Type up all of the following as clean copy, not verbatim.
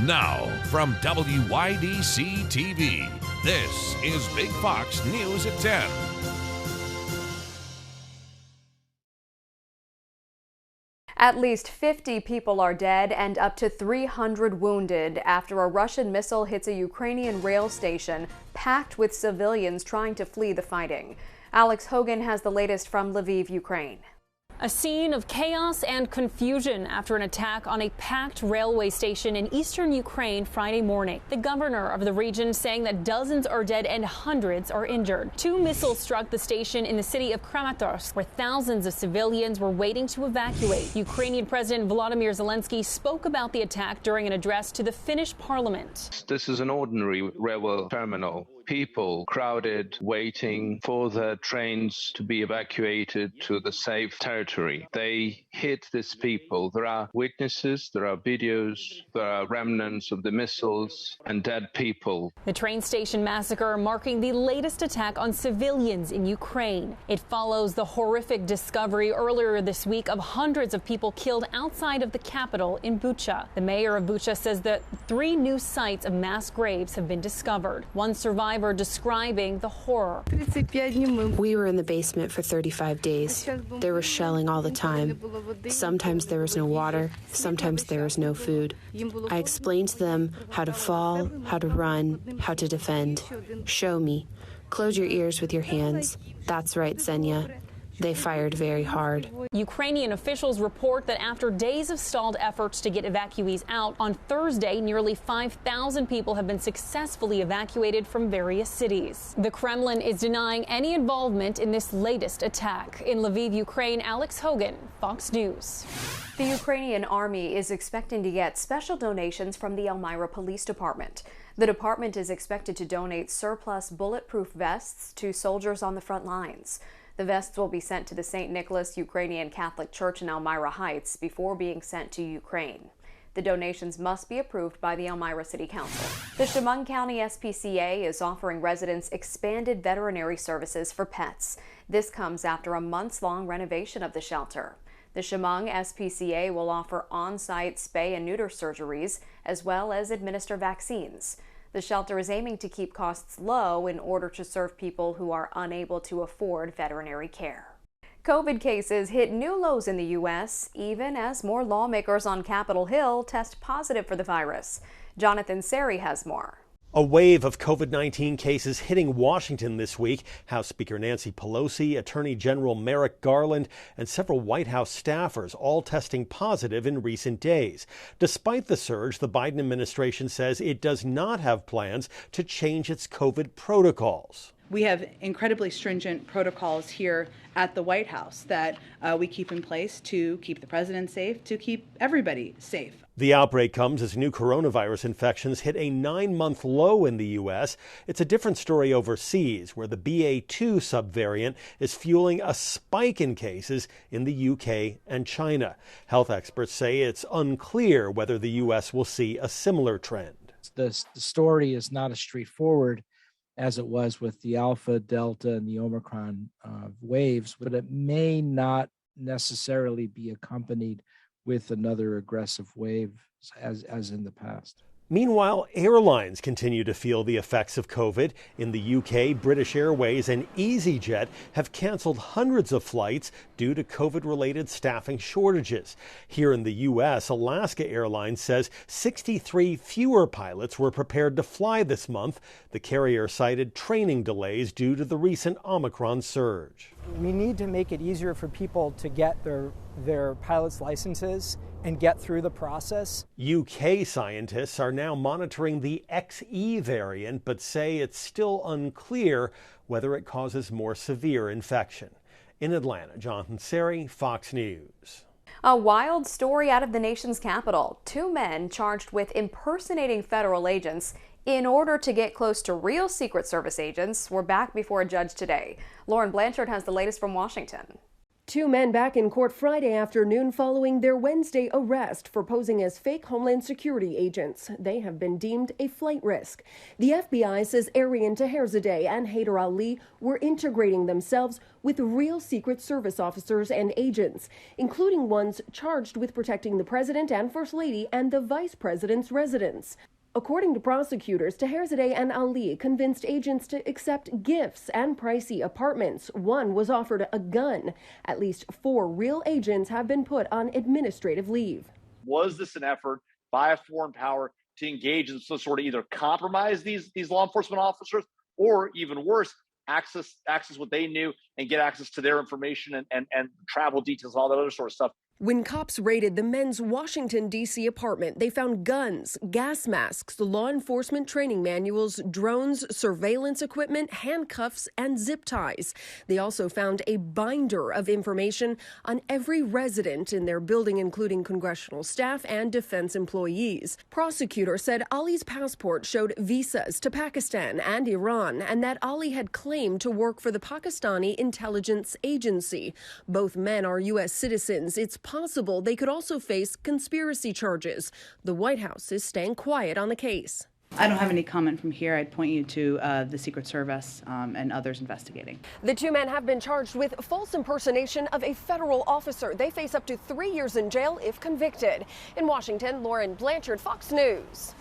Now, from WYDC TV, this is Big Fox News at 10. At least 50 people are dead and up to 300 wounded after a Russian missile hits a Ukrainian rail station packed with civilians trying to flee the fighting. Alex Hogan has the latest from Lviv, Ukraine. A scene of chaos and confusion after an attack on a packed railway station in eastern Ukraine Friday morning. The governor of the region saying that dozens are dead and hundreds are injured. 2 missiles struck the station in the city of Kramatorsk, where thousands of civilians were waiting to evacuate. Ukrainian President Volodymyr Zelensky spoke about the attack during an address to the Finnish parliament. This is an ordinary railway terminal. People crowded, waiting for the trains to be evacuated to the safe territory. They hit these people. There are witnesses, there are videos, there are remnants of the missiles and dead people. The train station massacre marking the latest attack on civilians in Ukraine. It follows the horrific discovery earlier this week of hundreds of people killed outside of the capital in Bucha. The mayor of Bucha says that 3 new sites of mass graves have been discovered. One survivor describing the horror. We were in the basement for 35 days. There was shelling all the time. Sometimes there was no water, sometimes there was no food. I explained to them how to fall, how to run, how to defend. Show me. Close your ears with your hands. That's right, Xenia. They fired very hard. Ukrainian officials report that after days of stalled efforts to get evacuees out, on Thursday, nearly 5,000 people have been successfully evacuated from various cities. The Kremlin is denying any involvement in this latest attack. In Lviv, Ukraine, Alex Hogan, Fox News. The Ukrainian army is expecting to get special donations from the Elmira Police Department. The department is expected to donate surplus bulletproof vests to soldiers on the front lines. The vests will be sent to the St. Nicholas Ukrainian Catholic Church in Elmira Heights before being sent to Ukraine. The donations must be approved by the Elmira City Council. The Chemung County SPCA is offering residents expanded veterinary services for pets. This comes after a months-long renovation of the shelter. The Chemung SPCA will offer on-site spay and neuter surgeries as well as administer vaccines. The shelter is aiming to keep costs low in order to serve people who are unable to afford veterinary care. COVID cases hit new lows in the U.S., even as more lawmakers on Capitol Hill test positive for the virus. Jonathan Seri has more. A wave of COVID-19 cases hitting Washington this week. House Speaker Nancy Pelosi, Attorney General Merrick Garland, and several White House staffers all testing positive in recent days. Despite the surge, the Biden administration says it does not have plans to change its COVID protocols. We have incredibly stringent protocols here at the White House that we keep in place to keep the president safe, to keep everybody safe. The outbreak comes as new coronavirus infections hit a 9-month low in the U.S. It's a different story overseas, where the BA2 subvariant is fueling a spike in cases in the U.K. and China. Health experts say it's unclear whether the U.S. will see a similar trend. The story is not as straightforward as it was with the Alpha, Delta, and the Omicron waves, but it may not necessarily be accompanied with another aggressive wave as in the past. Meanwhile, airlines continue to feel the effects of COVID. In the UK, British Airways and EasyJet have canceled hundreds of flights due to COVID-related staffing shortages. Here in the U.S., Alaska Airlines says 63 fewer pilots were prepared to fly this month. The carrier cited training delays due to the recent Omicron surge. We need to make it easier for people to get their pilot's licenses and get through the process. UK scientists are now monitoring the XE variant, but say it's still unclear whether it causes more severe infection. In Atlanta, Jonathan Seri, Fox News. A wild story out of the nation's capital. 2 men charged with impersonating federal agents in order to get close to real Secret Service agents were back before a judge today. Lauren Blanchard has the latest from Washington. Two men back in court Friday afternoon following their Wednesday arrest for posing as fake Homeland Security agents. They have been deemed a flight risk. The FBI says Arian Taherzadeh and Haider Ali were integrating themselves with real Secret Service officers and agents, including ones charged with protecting the president and First Lady and the vice president's residence. According to prosecutors, Taherzadeh and Ali convinced agents to accept gifts and pricey apartments. One was offered a gun. At least 4 real agents have been put on administrative leave. Was this an effort by a foreign power to engage in some sort of either compromise these law enforcement officers, or even worse, access what they knew and get access to their information and travel details and all that other sort of stuff? When cops raided the men's Washington, D.C. apartment, they found guns, gas masks, law enforcement training manuals, drones, surveillance equipment, handcuffs, and zip ties. They also found a binder of information on every resident in their building, including congressional staff and defense employees. Prosecutors said Ali's passport showed visas to Pakistan and Iran, and that Ali had claimed to work for the Pakistani intelligence agency. Both men are U.S. citizens. It's possible they could also face conspiracy charges. The White House is staying quiet on the case. I don't have any comment from here. I'd point you to the Secret Service and others investigating. The 2 men have been charged with false impersonation of a federal officer. They face up to 3 years in jail if convicted. In Washington, Lauren Blanchard, Fox News.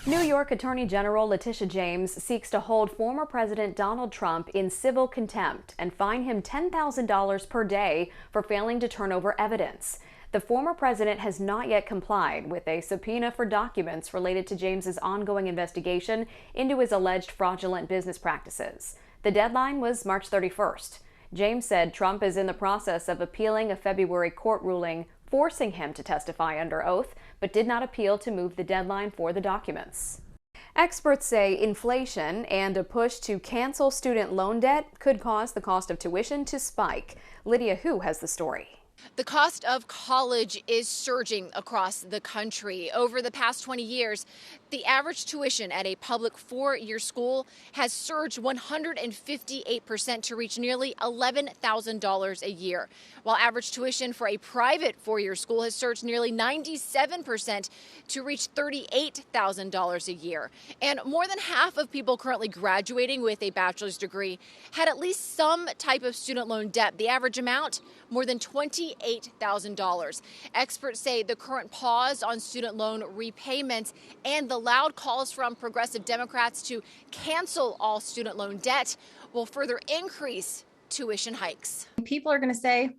New York Attorney General Letitia James seeks to hold former President Donald Trump in civil contempt and fine him $10,000 per day for failing to turn over evidence. The former president has not yet complied with a subpoena for documents related to James's ongoing investigation into his alleged fraudulent business practices. The deadline was March 31st. James said Trump is in the process of appealing a February court ruling forcing him to testify under oath, but did not appeal to move the deadline for the documents. Experts say inflation and a push to cancel student loan debt could cause the cost of tuition to spike. Lydia Hu has the story. The cost of college is surging across the country. Over the past 20 years, the average tuition at a public 4-year school has surged 158% to reach nearly $11,000 a year, while average tuition for a private 4-year school has surged nearly 97% to reach $38,000 a year. And more than half of people currently graduating with a bachelor's degree had at least some type of student loan debt. The average amount, more than $28,000. Experts say the current pause on student loan repayments and the loud calls from progressive Democrats to cancel all student loan debt will further increase tuition hikes. People are going to say,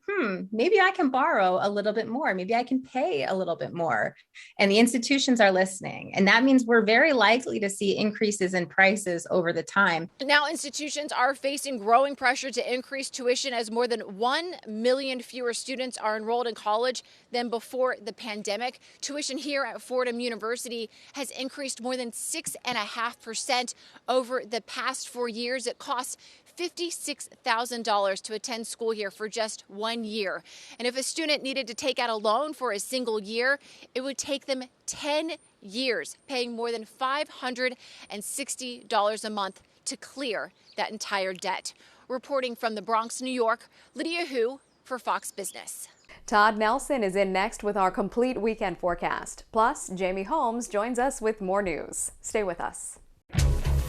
maybe I can borrow a little bit more. Maybe I can pay a little bit more. And the institutions are listening. And that means we're very likely to see increases in prices over the time. Now institutions are facing growing pressure to increase tuition as more than 1 million fewer students are enrolled in college than before the pandemic. Tuition here at Fordham University has increased more than 6.5% over the past 4 years. It costs $56,000 to attend school here for just 1 year. And if a student needed to take out a loan for a single year, it would take them 10 years, paying more than $560 a month to clear that entire debt. Reporting from the Bronx, New York, Lydia Hu for Fox Business. Todd Nelson is in next with our complete weekend forecast. Plus, Jamie Holmes joins us with more news. Stay with us.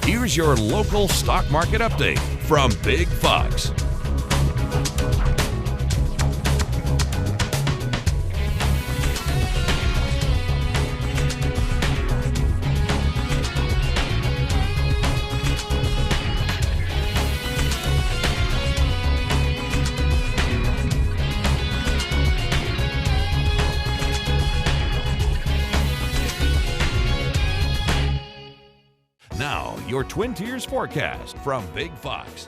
Here's your local stock market update from Big Fox. Now, your Twin Tiers forecast from Big Fox.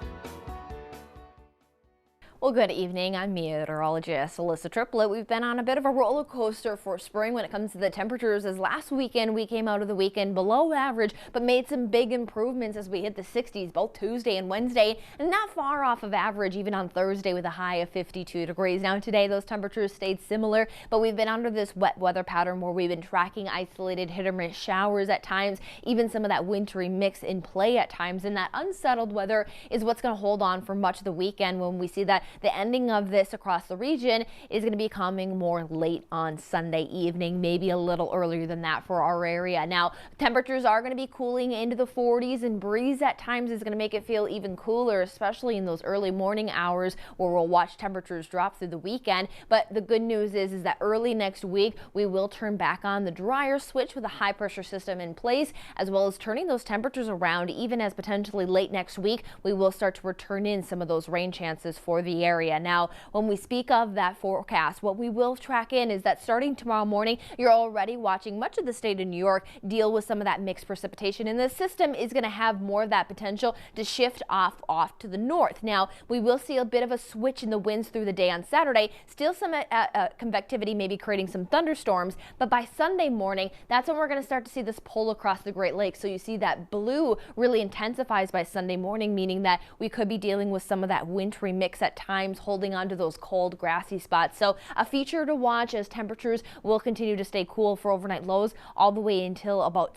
Well, good evening. I'm meteorologist Alyssa Triplett. We've been on a bit of a roller coaster for spring when it comes to the temperatures, as last weekend we came out of the weekend below average, but made some big improvements as we hit the 60s both Tuesday and Wednesday, and not far off of average even on Thursday with a high of 52 degrees. Now today those temperatures stayed similar, but we've been under this wet weather pattern where we've been tracking isolated hit or miss showers at times, even some of that wintry mix in play at times, and that unsettled weather is what's going to hold on for much of the weekend when we see that the ending of this across the region is going to be coming more late on Sunday evening, maybe a little earlier than that for our area. Now, temperatures are going to be cooling into the 40s, and breeze at times is going to make it feel even cooler, especially in those early morning hours where we'll watch temperatures drop through the weekend. But the good news is that early next week, we will turn back on the dryer switch with a high pressure system in place, as well as turning those temperatures around. Even as potentially late next week, we will start to return in some of those rain chances for the area. Now, when we speak of that forecast, what we will track in is that starting tomorrow morning, you're already watching much of the state of New York deal with some of that mixed precipitation, and the system is going to have more of that potential to shift off to the north. Now, we will see a bit of a switch in the winds through the day on Saturday, still some convectivity, maybe creating some thunderstorms, but by Sunday morning, that's when we're going to start to see this pull across the Great Lakes. So you see that blue really intensifies by Sunday morning, meaning that we could be dealing with some of that wintry mix at times, holding on to those cold grassy spots. So a feature to watch as temperatures will continue to stay cool for overnight lows all the way until about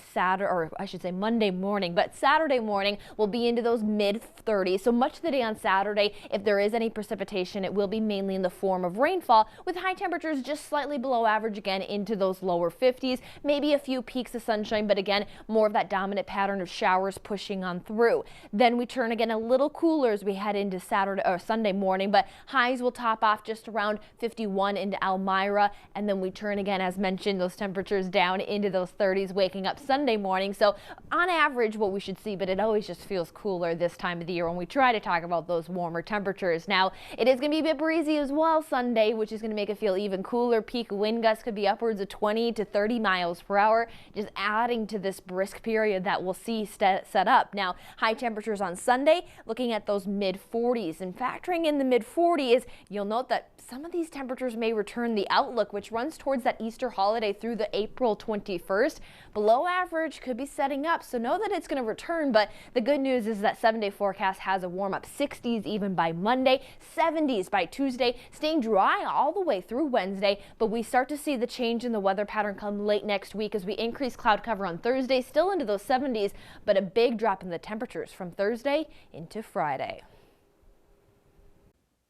Monday morning. But Saturday morning will be into those mid 30s. So much of the day on Saturday, if there is any precipitation, it will be mainly in the form of rainfall, with high temperatures just slightly below average again into those lower 50s, maybe a few peaks of sunshine, but again, more of that dominant pattern of showers pushing on through. Then we turn again a little cooler as we head into Saturday or Sunday morning, but highs will top off just around 51 into Elmira, and then we turn again, as mentioned, those temperatures down into those 30s waking up Sunday morning. So on average what we should see, but it always just feels cooler this time of the year when we try to talk about those warmer temperatures. Now, it is going to be a bit breezy as well Sunday, which is going to make it feel even cooler. Peak wind gusts could be upwards of 20 to 30 miles per hour, just adding to this brisk period that we'll see set up. Now, high temperatures on Sunday, looking at those mid 40s, and factoring in the mid 40s, you'll note that some of these temperatures may return. The outlook, which runs towards that Easter holiday through the April 21st, below average could be setting up. So know that it's going to return, but the good news is that 7-day forecast has a warm up 60s even by Monday, 70s by Tuesday, staying dry all the way through Wednesday. But we start to see the change in the weather pattern come late next week as we increase cloud cover on Thursday, still into those 70s, but a big drop in the temperatures from Thursday into Friday.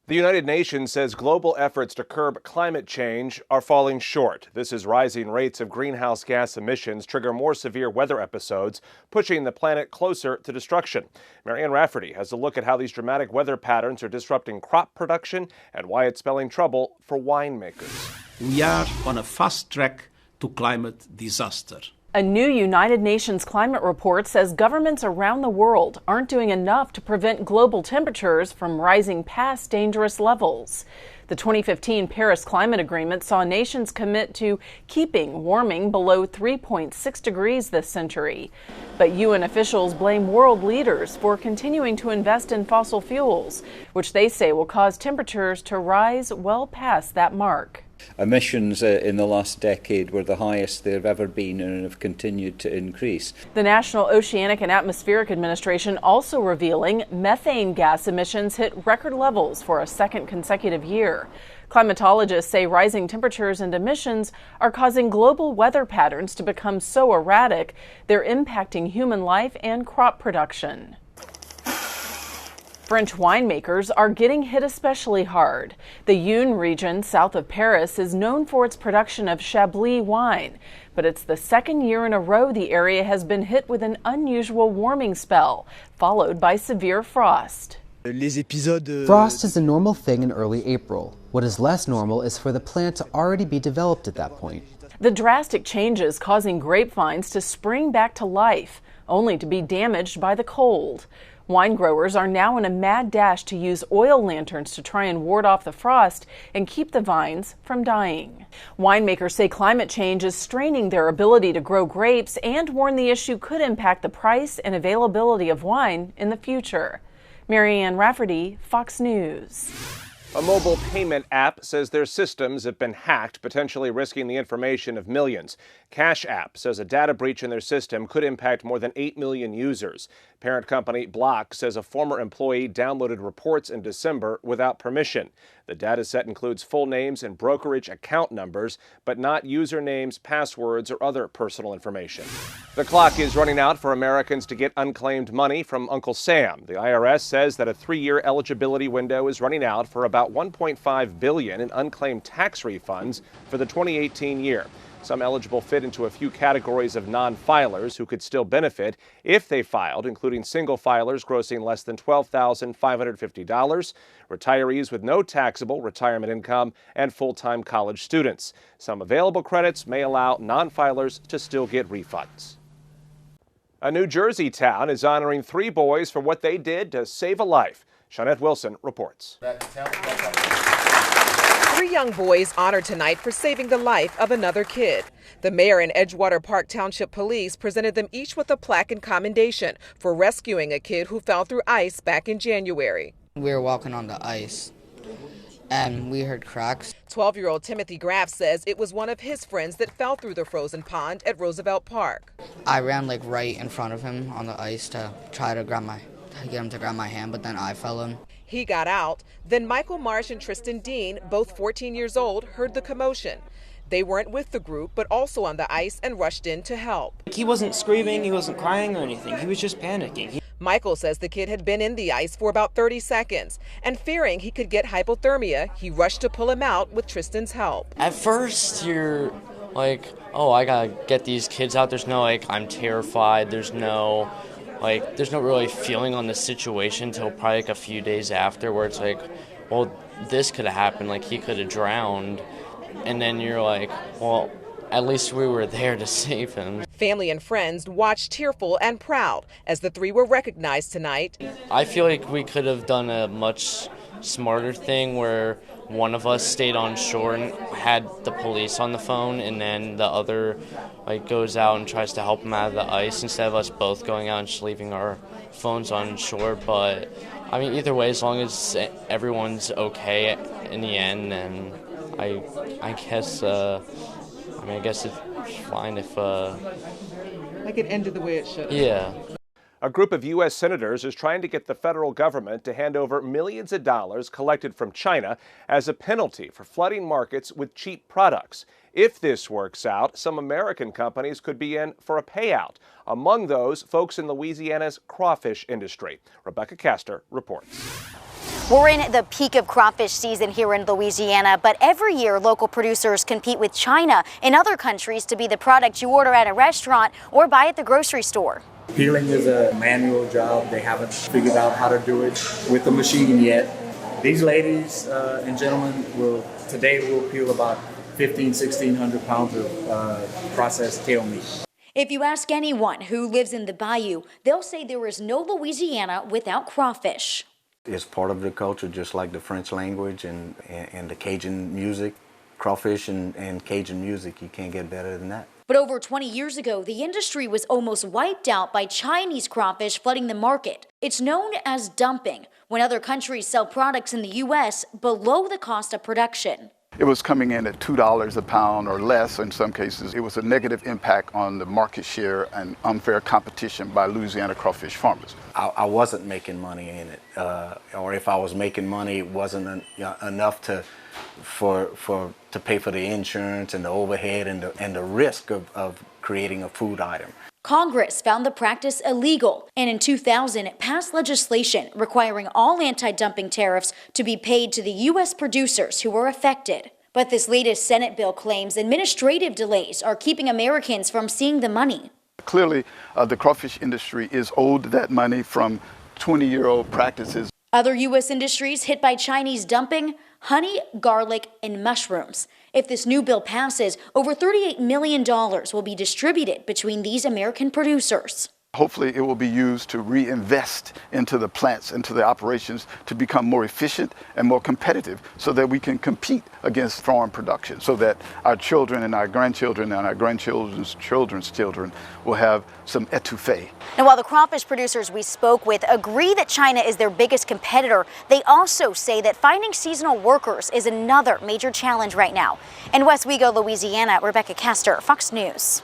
The United Nations says global efforts to curb climate change are falling short. This as rising rates of greenhouse gas emissions trigger more severe weather episodes, pushing the planet closer to destruction. Marianne Rafferty has a look at how these dramatic weather patterns are disrupting crop production and why it's spelling trouble for winemakers. We are on a fast track to climate disaster. A new United Nations climate report says governments around the world aren't doing enough to prevent global temperatures from rising past dangerous levels. The 2015 Paris Climate Agreement saw nations commit to keeping warming below 3.6 degrees this century. But UN officials blame world leaders for continuing to invest in fossil fuels, which they say will cause temperatures to rise well past that mark. Emissions in the last decade were the highest they've ever been and have continued to increase. The National Oceanic and Atmospheric Administration also revealing methane gas emissions hit record levels for a second consecutive year. Climatologists say rising temperatures and emissions are causing global weather patterns to become so erratic they're impacting human life and crop production. French winemakers are getting hit especially hard. The Yonne region south of Paris is known for its production of Chablis wine, but it's the second year in a row the area has been hit with an unusual warming spell, followed by severe frost. Frost is a normal thing in early April. What is less normal is for the plant to already be developed at that point. The drastic changes causing grapevines to spring back to life, only to be damaged by the cold. Wine growers are now in a mad dash to use oil lanterns to try and ward off the frost and keep the vines from dying. Winemakers say climate change is straining their ability to grow grapes and warn the issue could impact the price and availability of wine in the future. Marianne Rafferty, Fox News. A mobile payment app says their systems have been hacked, potentially risking the information of millions. Cash App says a data breach in their system could impact more than 8 million users. Parent company Block says a former employee downloaded reports in December without permission. The data set includes full names and brokerage account numbers, but not usernames, passwords, or other personal information. The clock is running out for Americans to get unclaimed money from Uncle Sam. The IRS says that a 3-year eligibility window is running out for about $1.5 billion in unclaimed tax refunds for the 2018 year. Some eligible fit into a few categories of non-filers who could still benefit if they filed, including single filers grossing less than $12,550, retirees with no taxable retirement income, and full-time college students. Some available credits may allow non-filers to still get refunds. A New Jersey town is honoring 3 boys for what they did to save a life. Shawnette Wilson reports. 3 young boys honored tonight for saving the life of another kid. The mayor and Edgewater Park Township Police presented them each with a plaque and commendation for rescuing a kid who fell through ice back in January. We were walking on the ice and we heard cracks. 12-year-old Timothy Graff says it was one of his friends that fell through the frozen pond at Roosevelt Park. I ran right in front of him on the ice to try to get him to grab my hand, but then I fell in. He got out. Then Michael Marsh and Tristan Dean, both 14 years old, heard the commotion. They weren't with the group, but also on the ice and rushed in to help. He wasn't screaming, he wasn't crying or anything. He was just panicking. Michael says the kid had been in the ice for about 30 seconds, and fearing he could get hypothermia, he rushed to pull him out with Tristan's help. At first, you're like, oh, I gotta get these kids out. There's no, I'm terrified. There's no really feeling on the situation until probably a few days after, where it's well, this could have happened, he could have drowned. And then you're well, at least we were there to save him. Family and friends watched tearful and proud as the 3 were recognized tonight. I feel like we could have done a much smarter thing where one of us stayed on shore and had the police on the phone, and then the other goes out and tries to help him out of the ice instead of us both going out and just leaving our phones on shore. But either way, as long as everyone's okay in the end, then I guess it's fine if it ended the way it should. Yeah. A group of U.S. senators is trying to get the federal government to hand over millions of dollars collected from China as a penalty for flooding markets with cheap products. If this works out, some American companies could be in for a payout. Among those, folks in Louisiana's crawfish industry. Rebecca Castor reports. We're in the peak of crawfish season here in Louisiana, but every year local producers compete with China and other countries to be the product you order at a restaurant or buy at the grocery store. Peeling is a manual job. They haven't figured out how to do it with the machine yet. These ladies and gentlemen will peel about 1,600 pounds of processed tail meat. If you ask anyone who lives in the bayou, they'll say there is no Louisiana without crawfish. It's part of the culture, just like the French language and the Cajun music. Crawfish and Cajun music, you can't get better than that. But over 20 years ago, the industry was almost wiped out by Chinese crawfish flooding the market. It's known as dumping, when other countries sell products in the U.S. below the cost of production. It was coming in at $2 a pound or less in some cases. It was a negative impact on the market share and unfair competition by Louisiana crawfish farmers. I wasn't making money in it, or if I was making money, it wasn't enough to pay for the insurance and the overhead and the risk of creating a food item. Congress found the practice illegal and in 2000 passed legislation requiring all anti-dumping tariffs to be paid to the U.S. producers who were affected. But this latest Senate bill claims administrative delays are keeping Americans from seeing the money. Clearly, the crawfish industry is owed that money from 20-year-old practices. Other U.S. industries hit by Chinese dumping: honey, garlic, and mushrooms. If this new bill passes, over $38 million will be distributed between these American producers. Hopefully it will be used to reinvest into the plants, into the operations, to become more efficient and more competitive so that we can compete against foreign production, so that our children and our grandchildren and our grandchildren's children's children will have some etouffee. Now, while the crawfish producers we spoke with agree that China is their biggest competitor, they also say that finding seasonal workers is another major challenge right now. In Westwego, Louisiana, Rebecca Castor, Fox News.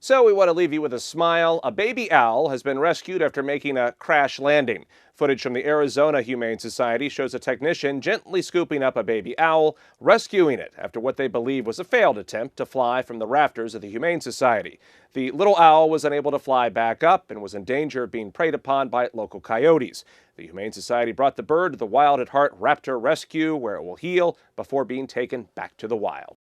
So we want to leave you with a smile. A baby owl has been rescued after making a crash landing. Footage from the Arizona Humane Society shows a technician gently scooping up a baby owl, rescuing it after what they believe was a failed attempt to fly from the rafters of the Humane Society. The little owl was unable to fly back up and was in danger of being preyed upon by local coyotes. The Humane Society brought the bird to the Wild at Heart Raptor Rescue, where it will heal before being taken back to the wild.